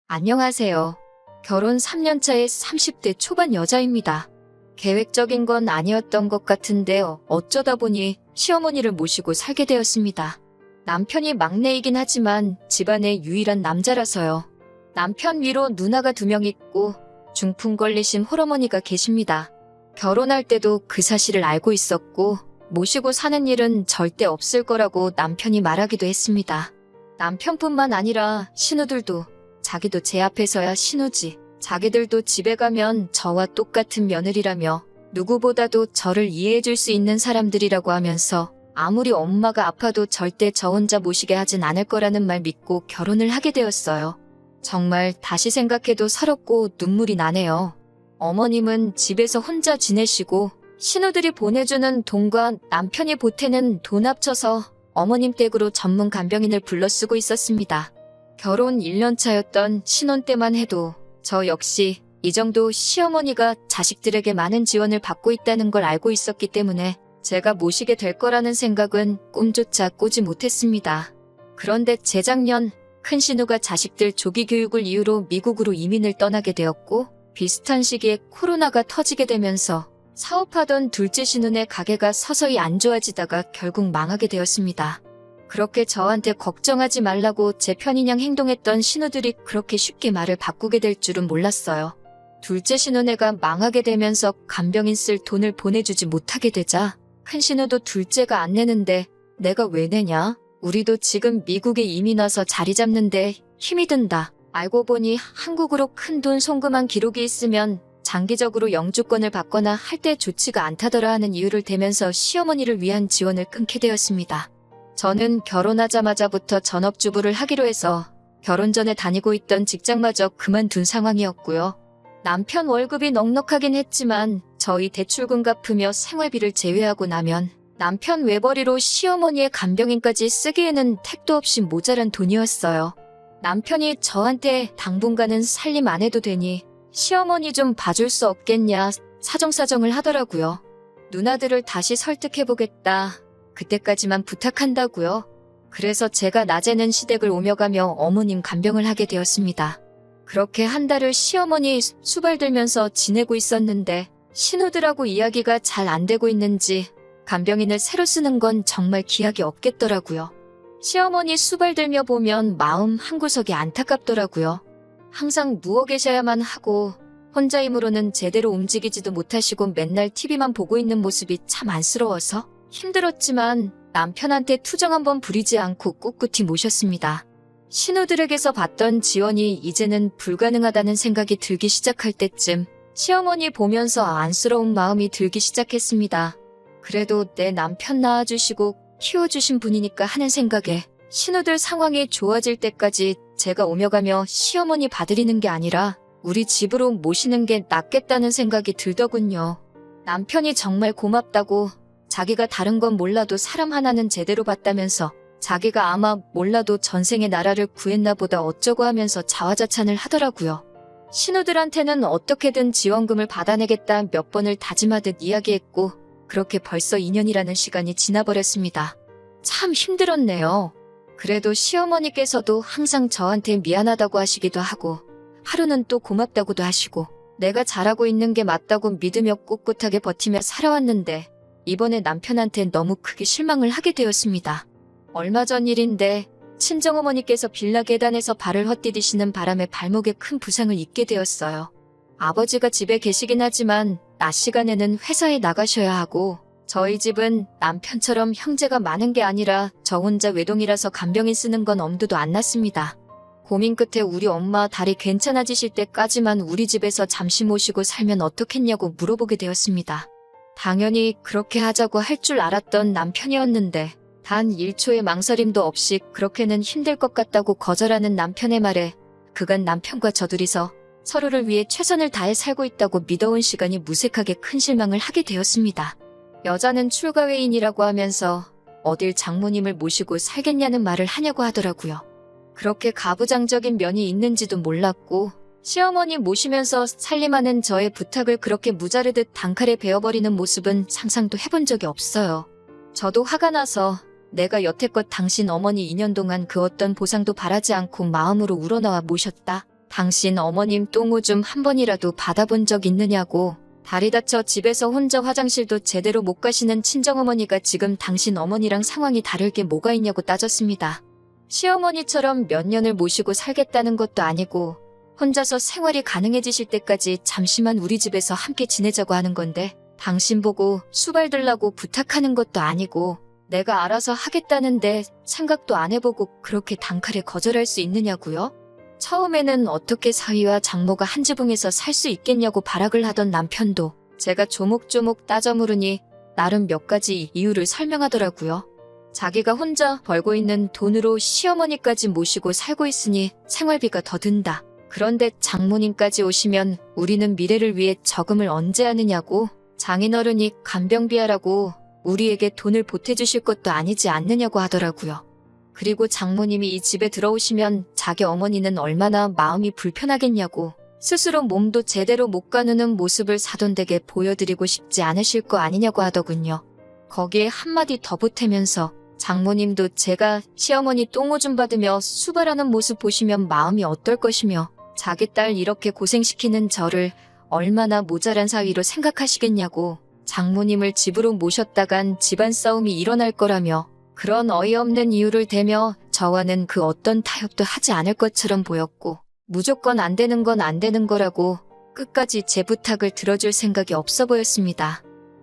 안녕하세요. 결혼 3년차의 30대 초반 여자입니다. 계획적인 건 아니었던 것 같은데요. 어쩌다 보니 시어머니를 모시고 살게 되었습니다. 남편이 막내이긴 하지만 집안의 유일한 남자라서요. 남편 위로 누나가 2명 있고 중풍 걸리신 홀어머니가 계십니다. 결혼할 때도 그 사실을 알고 있었고 모시고 사는 일은 절대 없을 거라고 남편이 말하기도 했습니다. 남편뿐만 아니라 신우들도 자기도 제 앞에서야 신우지. 자기들도 집에 가면 저와 똑같은 며느리라며 누구보다도 저를 이해해줄 수 있는 사람들이라고 하면서 아무리 엄마가 아파도 절대 저 혼자 모시게 하진 않을 거라는 말 믿고 결혼을 하게 되었어요. 정말 다시 생각해도 서럽고 눈물이 나네요. 어머님은 집에서 혼자 지내시고 신우들이 보내주는 돈과 남편이 보태는 돈 합쳐서 어머님 댁으로 전문 간병인을 불러 쓰고 있었습니다. 결혼 1년 차였던 신혼 때만 해도 저 역시 이 정도 시어머니가 자식들에게 많은 지원을 받고 있다는 걸 알고 있었기 때문에 제가 모시게 될 거라는 생각은 꿈조차 꾸지 못했습니다. 그런데 재작년 큰 신우가 자식들 조기 교육을 이유로 미국으로 이민을 떠나게 되었고 비슷한 시기에 코로나가 터지게 되면서 사업하던 둘째 신우네 가게가 서서히 안 좋아지다가 결국 망하게 되었습니다. 그렇게 저한테 걱정하지 말라고 제 편인양 행동했던 신우들이 그렇게 쉽게 말을 바꾸게 될 줄은 몰랐어요. 둘째 신우네가 망하게 되면서 간병인 쓸 돈을 보내주지 못하게 되자 큰 신우도 둘째가 안 내는데 내가 왜 내냐? 우리도 지금 미국에 이민 와서 자리 잡는데 힘이 든다. 알고 보니 한국으로 큰 돈 송금한 기록이 있으면 장기적으로 영주권을 받거나 할 때 좋지가 않다더라 하는 이유를 대면서 시어머니를 위한 지원을 끊게 되었습니다. 저는 결혼하자마자부터 전업주부를 하기로 해서 결혼 전에 다니고 있던 직장마저 그만둔 상황이었고요. 남편 월급이 넉넉하긴 했지만 저희 대출금 갚으며 생활비를 제외하고 나면 남편 외벌이로 시어머니의 간병인까지 쓰기에는 택도 없이 모자란 돈이었어요. 남편이 저한테 당분간은 살림 안 해도 되니 시어머니 좀 봐줄 수 없겠냐 사정사정을 하더라고요. 누나들을 다시 설득해보겠다. 그때까지만 부탁한다고요. 그래서 제가 낮에는 시댁을 오며 가며 어머님 간병을 하게 되었습니다. 그렇게 한 달을 시어머니 수발 들면서 지내고 있었는데 신우들하고 이야기가 잘 안 되고 있는지 간병인을 새로 쓰는 건 정말 기약이 없겠더라고요. 시어머니 수발 들며 보면 마음 한구석이 안타깝더라고요. 항상 누워 계셔야만 하고 혼자 힘으로는 제대로 움직이지도 못하시고 맨날 TV만 보고 있는 모습이 참 안쓰러워서 힘들었지만 남편한테 투정 한번 부리지 않고 꿋꿋이 모셨습니다. 신우들에게서 받던 지원이 이제는 불가능하다는 생각이 들기 시작할 때쯤 시어머니 보면서 안쓰러운 마음이 들기 시작했습니다. 그래도 내 남편 낳아주시고 키워주신 분이니까 하는 생각에 신우들 상황이 좋아질 때까지 제가 오며 가며 시어머니 봐드리는 게 아니라 우리 집으로 모시는 게 낫겠다는 생각이 들더군요. 남편이 정말 고맙다고 자기가 다른 건 몰라도 사람 하나는 제대로 봤다면서 자기가 아마 몰라도 전생에 나라를 구했나 보다 어쩌고 하면서 자화자찬을 하더라고요. 신우들한테는 어떻게든 지원금을 받아내겠다 몇 번을 다짐하듯 이야기했고 그렇게 벌써 2년이라는 시간이 지나버렸습니다. 참 힘들었네요. 그래도 시어머니께서도 항상 저한테 미안하다고 하시기도 하고 하루는 또 고맙다고도 하시고 내가 잘하고 있는 게 맞다고 믿으며 꿋꿋하게 버티며 살아왔는데 이번에 남편한테 너무 크게 실망을 하게 되었습니다. 얼마 전 일인데 친정어머니께서 빌라 계단에서 발을 헛디디시는 바람에 발목에 큰 부상을 입게 되었어요. 아버지가 집에 계시긴 하지만 낮 시간에는 회사에 나가셔야 하고 저희 집은 남편처럼 형제가 많은 게 아니라 저 혼자 외동이라서 간병인 쓰는 건 엄두도 안 났습니다. 고민 끝에 우리 엄마 다리 괜찮아지실 때까지만 우리 집에서 잠시 모시고 살면 어떻겠냐고 물어보게 되었습니다. 당연히 그렇게 하자고 할 줄 알았던 남편이었는데 단 1초의 망설임도 없이 그렇게는 힘들 것 같다고 거절하는 남편의 말에 그간 남편과 저 둘이서 서로를 위해 최선을 다해 살고 있다고 믿어온 시간이 무색하게 큰 실망을 하게 되었습니다. 여자는 출가회인이라고 하면서 어딜 장모님을 모시고 살겠냐는 말을 하냐고 하더라고요. 그렇게 가부장적인 면이 있는지도 몰랐고 시어머니 모시면서 살림하는 저의 부탁을 그렇게 무자르듯 단칼에 베어버리는 모습은 상상도 해본 적이 없어요. 저도 화가 나서 내가 여태껏 당신 어머니 2년 동안 그 어떤 보상도 바라지 않고 마음으로 우러나와 모셨다. 당신 어머님 똥오줌 한 번이라도 받아본 적 있느냐고. 다리 다쳐 집에서 혼자 화장실도 제대로 못 가시는 친정어머니가 지금 당신 어머니랑 상황이 다를 게 뭐가 있냐고 따졌습니다. 시어머니처럼 몇 년을 모시고 살겠다는 것도 아니고 혼자서 생활이 가능해지실 때까지 잠시만 우리 집에서 함께 지내자고 하는 건데 당신 보고 수발 들라고 부탁하는 것도 아니고 내가 알아서 하겠다는데 생각도 안 해보고 그렇게 단칼에 거절할 수 있느냐고요? 처음에는 어떻게 사위와 장모가 한 지붕에서 살 수 있겠냐고 발악을 하던 남편도 제가 조목조목 따져 물으니 나름 몇 가지 이유를 설명하더라고요. 자기가 혼자 벌고 있는 돈으로 시어머니까지 모시고 살고 있으니 생활비가 더 든다. 그런데 장모님까지 오시면 우리는 미래를 위해 저금을 언제 하느냐고. 장인어른이 간병비하라고 우리에게 돈을 보태주실 것도 아니지 않느냐고 하더라고요. 그리고 장모님이 이 집에 들어오시면 자기 어머니는 얼마나 마음이 불편하겠냐고. 스스로 몸도 제대로 못 가누는 모습을 사돈댁에 보여드리고 싶지 않으실 거 아니냐고 하더군요. 거기에 한마디 더 보태면서 장모님도 제가 시어머니 똥오줌 받으며 수발하는 모습 보시면 마음이 어떨 것이며 자기 딸 이렇게 고생시키는 저를 얼마나 모자란 사위로 생각하시겠냐고. 장모님을 집으로 모셨다간 집안 싸움이 일어날 거라며 그런 어이없는 이유를 대며 저와는 그 어떤 타협도 하지 않을 것처럼 보였고 무조건 안 되는 건 안 되는 거라고 끝까지 제 부탁을 들어줄 생각이 없어 보였습니다.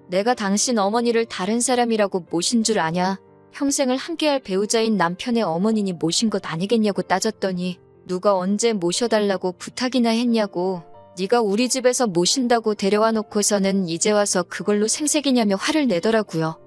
내가 당신 어머니를 다른 사람이라고 모신 줄 아냐? 평생을 함께할 배우자인 남편의 어머니니 모신 것 아니겠냐고 따졌더니 누가 언제 모셔달라고 부탁이나 했냐고. 네가 우리 집에서 모신다고 데려와 놓고서는 이제 와서 그걸로 생색이냐며 화를 내더라고요.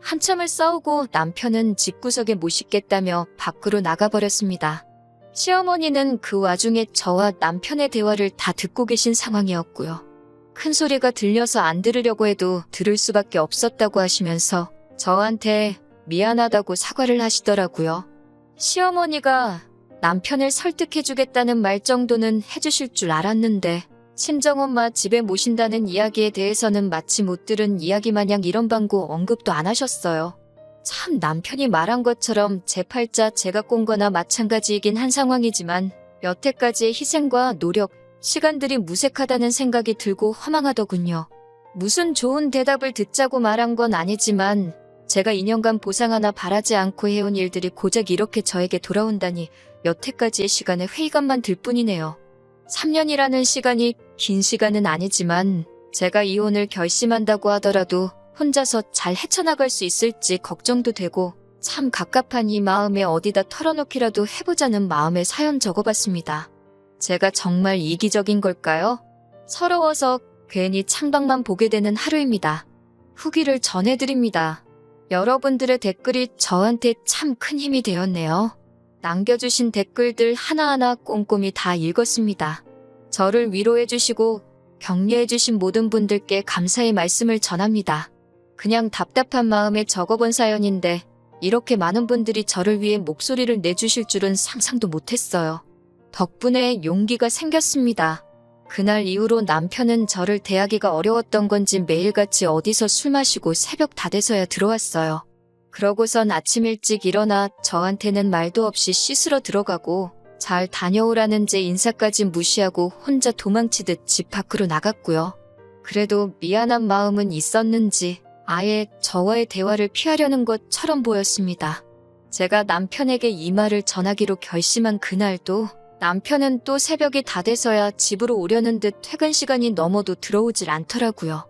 한참을 싸우고 남편은 집구석에 못 싣겠다며 밖으로 나가버렸습니다. 시어머니는 그 와중에 저와 남편의 대화를 다 듣고 계신 상황이었고요. 큰 소리가 들려서 안 들으려고 해도 들을 수밖에 없었다고 하시면서 저한테 미안하다고 사과를 하시더라고요. 시어머니가 남편을 설득해주겠다는 말 정도는 해주실 줄 알았는데 친정엄마 집에 모신다는 이야기에 대해서는 마치 못 들은 이야기 마냥 이런 방구 언급도 안 하셨어요. 참 남편이 말한 것처럼 제 팔자 제가 꼰 거나 마찬가지이긴 한 상황이지만 여태까지의 희생과 노력, 시간들이 무색하다는 생각이 들고 허망하더군요. 무슨 좋은 대답을 듣자고 말한 건 아니지만 제가 2년간 보상 하나 바라지 않고 해온 일들이 고작 이렇게 저에게 돌아온다니 여태까지의 시간에 회의감만 들 뿐이네요. 3년이라는 시간이 긴 시간은 아니지만 제가 이혼을 결심한다고 하더라도 혼자서 잘 헤쳐나갈 수 있을지 걱정도 되고 참 갑갑한 이 마음에 어디다 털어놓기라도 해보자는 마음에 사연 적어봤습니다. 제가 정말 이기적인 걸까요? 서러워서 괜히 창밖만 보게 되는 하루입니다. 후기를 전해드립니다. 여러분들의 댓글이 저한테 참 큰 힘이 되었네요. 남겨주신 댓글들 하나하나 꼼꼼히 다 읽었습니다. 저를 위로해주시고 격려해주신 모든 분들께 감사의 말씀을 전합니다. 그냥 답답한 마음에 적어본 사연인데 이렇게 많은 분들이 저를 위해 목소리를 내주실 줄은 상상도 못했어요. 덕분에 용기가 생겼습니다. 그날 이후로 남편은 저를 대하기가 어려웠던 건지 매일같이 어디서 술 마시고 새벽 다 돼서야 들어왔어요. 그러고선 아침 일찍 일어나 저한테는 말도 없이 씻으러 들어가고 잘 다녀오라는 제 인사까지 무시하고 혼자 도망치듯 집 밖으로 나갔고요. 그래도 미안한 마음은 있었는지 아예 저와의 대화를 피하려는 것처럼 보였습니다. 제가 남편에게 이 말을 전하기로 결심한 그날도 남편은 또 새벽이 다 돼서야 집으로 오려는 듯 퇴근 시간이 넘어도 들어오질 않더라고요.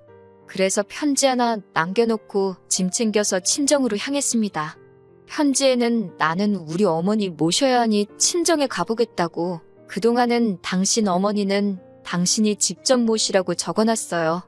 그래서 편지 하나 남겨놓고 짐 챙겨서 친정으로 향했습니다. 편지에는 나는 우리 어머니 모셔야 하니 친정에 가보겠다고 그동안은 당신 어머니는 당신이 직접 모시라고 적어놨어요.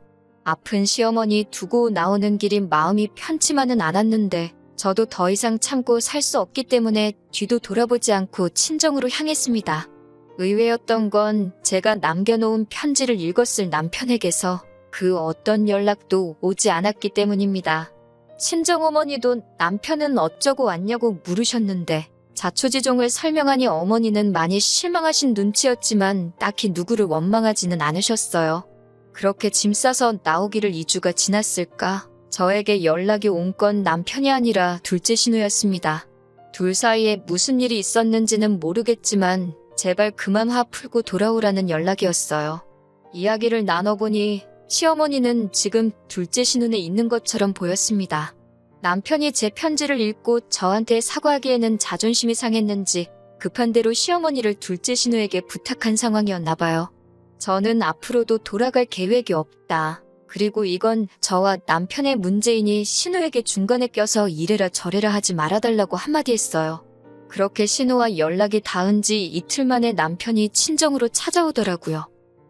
아픈 시어머니 두고 나오는 길이 마음이 편치만은 않았는데 저도 더 이상 참고 살 수 없기 때문에 뒤도 돌아보지 않고 친정으로 향했습니다. 의외였던 건 제가 남겨놓은 편지를 읽었을 남편에게서 그 어떤 연락도 오지 않았기 때문입니다. 친정어머니도 남편은 어쩌고 왔냐고 물으셨는데 자초지종을 설명하니 어머니는 많이 실망하신 눈치였지만 딱히 누구를 원망하지는 않으셨어요. 그렇게 짐 싸서 나오기를 2주가 지났을까? 저에게 연락이 온 건 남편이 아니라 둘째 신우였습니다. 둘 사이에 무슨 일이 있었는지는 모르겠지만 제발 그만 화 풀고 돌아오라는 연락이었어요. 이야기를 나눠보니 시어머니는 지금 둘째 신혼에 있는 것처럼 보였습니다. 남편이 제 편지를 읽고 저한테 사과하기에는 자존심이 상했는지 급한 대로 시어머니를 둘째 신우에게 부탁한 상황이었나 봐요. 저는 앞으로도 돌아갈 계획이 없다. 그리고 이건 저와 남편의 문제이니 신우에게 중간에 껴서 이래라 저래라 하지 말아달라고 한마디 했어요. 그렇게 신우와 연락이 닿은 지 이틀 만에 남편이 친정으로 찾아오더라고요.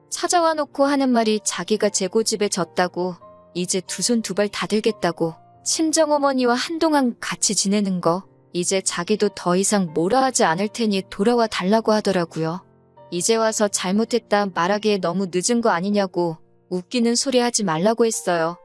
찾아와 놓고 하는 말이 자기가 제 고집에 졌다고, 이제 두 손 두 발 다 들겠다고, 친정어머니와 한동안 같이 지내는 거, 이제 자기도 더 이상 뭐라 하지 않을 테니 돌아와 달라고 하더라고요. 이제 와서 잘못했다 말하기에 너무 늦은 거 아니냐고 웃기는 소리 하지 말라고 했어요.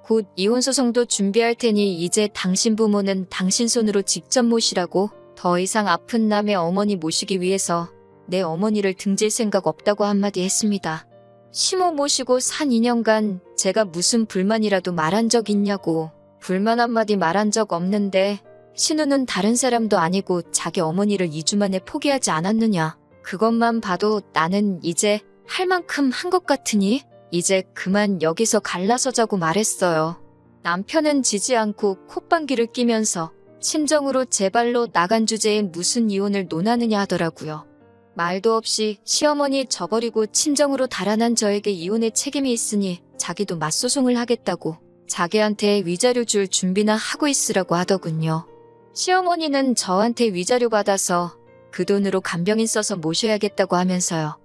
곧 이혼소송도 준비할 테니 이제 당신 부모는 당신 손으로 직접 모시라고, 더 이상 아픈 남의 어머니 모시기 위해서 내 어머니를 등질 생각 없다고 한마디 했습니다. 시모 모시고 산 2년간 제가 무슨 불만이라도 말한 적 있냐고. 불만 한마디 말한 적 없는데 신우는 다른 사람도 아니고 자기 어머니를 2주 만에 포기하지 않았느냐. 그것만 봐도 나는 이제 할 만큼 한 것 같으니 이제 그만 여기서 갈라서자고 말했어요. 남편은 지지 않고 콧방귀를 뀌면서 친정으로 제 발로 나간 주제에 무슨 이혼을 논하느냐 하더라고요. 말도 없이 시어머니 저버리고 친정으로 달아난 저에게 이혼의 책임이 있으니 자기도 맞소송을 하겠다고 자기한테 위자료 줄 준비나 하고 있으라고 하더군요. 시어머니는 저한테 위자료 받아서 그 돈으로 간병인 써서 모셔야겠다고 하면서요.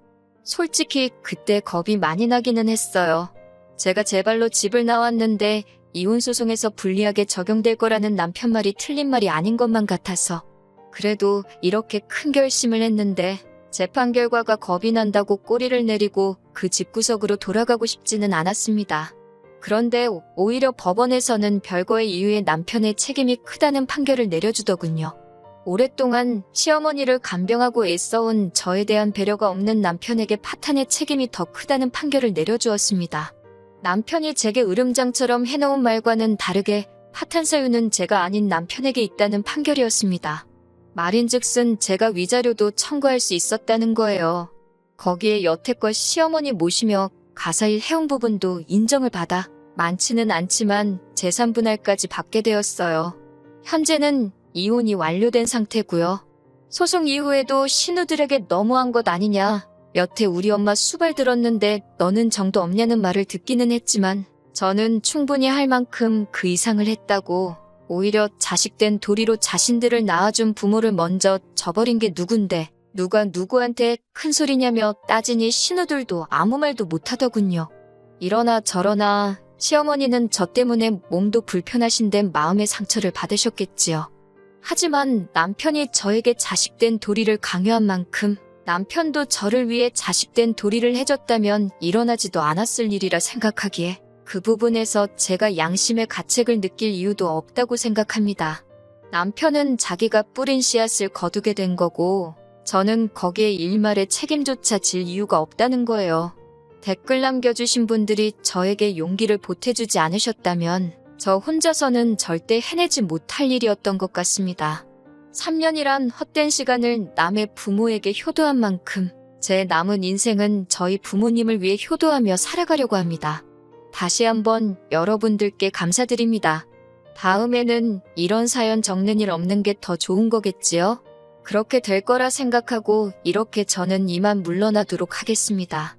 솔직히 그때 겁이 많이 나기는 했어요. 제가 제 발로 집을 나왔는데 이혼소송에서 불리하게 적용될 거라는 남편 말이 틀린 말이 아닌 것만 같아서. 그래도 이렇게 큰 결심을 했는데 재판 결과가 겁이 난다고 꼬리를 내리고 그 집구석으로 돌아가고 싶지는 않았습니다. 그런데 오히려 법원에서는 별거의 이유에 남편의 책임이 크다는 판결을 내려주더군요. 오랫동안 시어머니를 간병하고 애써온 저에 대한 배려가 없는 남편에게 파탄의 책임이 더 크다는 판결을 내려주었습니다. 남편이 제게 으름장처럼 해놓은 말과는 다르게 파탄 사유는 제가 아닌 남편에게 있다는 판결이었습니다. 말인즉슨 제가 위자료도 청구할 수 있었다는 거예요. 거기에 여태껏 시어머니 모시며 가사일 해온 부분도 인정을 받아 많지는 않지만 재산 분할까지 받게 되었어요. 현재는 이혼이 완료된 상태고요. 소송 이후에도 신우들에게 너무한 것 아니냐. 여태 우리 엄마 수발 들었는데 너는 정도 없냐는 말을 듣기는 했지만 저는 충분히 할 만큼 그 이상을 했다고. 오히려 자식된 도리로 자신들을 낳아준 부모를 먼저 저버린 게 누군데 누가 누구한테 큰 소리냐며 따지니 신우들도 아무 말도 못하더군요. 이러나 저러나 시어머니는 저 때문에 몸도 불편하신데 마음의 상처를 받으셨겠지요. 하지만 남편이 저에게 자식된 도리를 강요한 만큼 남편도 저를 위해 자식된 도리를 해줬다면 일어나지도 않았을 일이라 생각하기에 그 부분에서 제가 양심의 가책을 느낄 이유도 없다고 생각합니다. 남편은 자기가 뿌린 씨앗을 거두게 된 거고 저는 거기에 일말의 책임조차 질 이유가 없다는 거예요. 댓글 남겨주신 분들이 저에게 용기를 보태주지 않으셨다면 저 혼자서는 절대 해내지 못할 일이었던 것 같습니다. 3년이란 헛된 시간을 남의 부모에게 효도한 만큼 제 남은 인생은 저희 부모님을 위해 효도하며 살아가려고 합니다. 다시 한번 여러분들께 감사드립니다. 다음에는 이런 사연 적는 일 없는 게 더 좋은 거겠지요? 그렇게 될 거라 생각하고 이렇게 저는 이만 물러나도록 하겠습니다.